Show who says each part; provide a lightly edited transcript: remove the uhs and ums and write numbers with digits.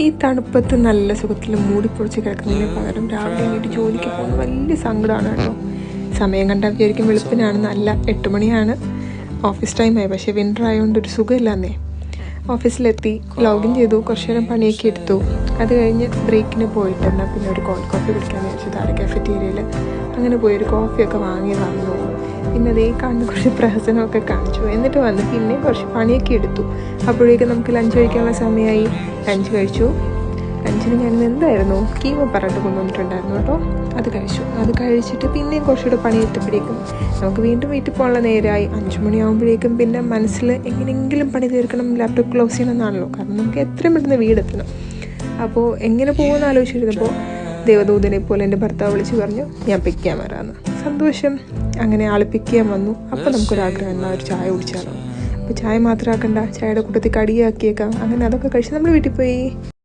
Speaker 1: ഈ തണുപ്പത്ത് നല്ല സുഖത്തിൽ മൂടിപ്പൊളിച്ച് കിടക്കുന്നതിന് പകരം രാവിലെ എണീറ്റ് ജോലിക്ക് പോകുന്നത് വലിയ സങ്കടമാണ് കേട്ടോ. സമയം കണ്ടാൽ വിചാരിക്കും വെളുപ്പിനാണ്, നല്ല 8 മണിയാണ്, ഓഫീസ് ടൈമായി. പക്ഷേ വിൻ്റർ ആയതുകൊണ്ട് ഒരു സുഖമില്ലാന്നേ. ഓഫീസിലെത്തി ലോഗിൻ ചെയ്തു, കുറച്ച് നേരം പണിയൊക്കെ എടുത്തു. അത് കഴിഞ്ഞ് ബ്രേക്കിന് പോയിട്ട് എന്നാൽ പിന്നെ ഒരു കോൾഡ് കോഫി കുടിക്കാമെന്ന് വെച്ചു. താഴെ കഫറ്റീരിയയിൽ അങ്ങനെ പോയി ഒരു കോഫിയൊക്കെ വാങ്ങി വന്നു. പിന്നെ അതേ കാണുന്ന കുറച്ച് പ്രഹസനമൊക്കെ കാണിച്ചു. എന്നിട്ട് വന്ന് പിന്നെ കുറച്ച് പണിയൊക്കെ എടുത്തു. അപ്പോഴേക്കും നമുക്ക് ലഞ്ച് കഴിക്കാനുള്ള സമയമായി. ലഞ്ച് കഴിച്ചു. ലഞ്ചിന് ഞാൻ എന്തായിരുന്നു കീമ പറഞ്ഞിട്ട് കൊണ്ടുവന്നിട്ടുണ്ടായിരുന്നു കേട്ടോ. അത് കഴിച്ചിട്ട് പിന്നെയും കുറച്ചുകൂടെ പണിയെടുത്തപ്പോഴേക്കും നമുക്ക് വീണ്ടും വീട്ടിൽ പോകാനുള്ള നേരമായി. 5 മണിയാകുമ്പോഴേക്കും പിന്നെ മനസ്സിൽ എങ്ങനെയെങ്കിലും പണി തീർക്കണം, ലാപ്ടോപ്പ് ക്ലോസ് ചെയ്യണമെന്നാണല്ലോ. കാരണം നമുക്ക് എത്രയും പെട്ടെന്ന് വീടെത്തണം. അപ്പോൾ എങ്ങനെ പോകുമെന്ന് ആലോചിച്ചിരുന്നപ്പോൾ ദേവദൂതനെ പോലെ എൻ്റെ ഭർത്താവ് വിളിച്ച് പറഞ്ഞു, ഞാൻ പിക്ക് ചെയ്യാൻ വരാമെന്ന്. സന്തോഷം. അങ്ങനെ ആൾ പിക്ക് ചെയ്യാൻ വന്നു. അപ്പോൾ നമുക്കൊരാഗ്രഹം, എന്നാൽ ഒരു ചായ കുടിച്ചാലോ. അപ്പോൾ ചായ മാത്രമാക്കണ്ട, ചായയുടെ കൂട്ടത്തിൽ കടിയാക്കിയേക്കാം. അങ്ങനെ അതൊക്കെ കഴിച്ച് നമ്മൾ വീട്ടിൽ പോയി.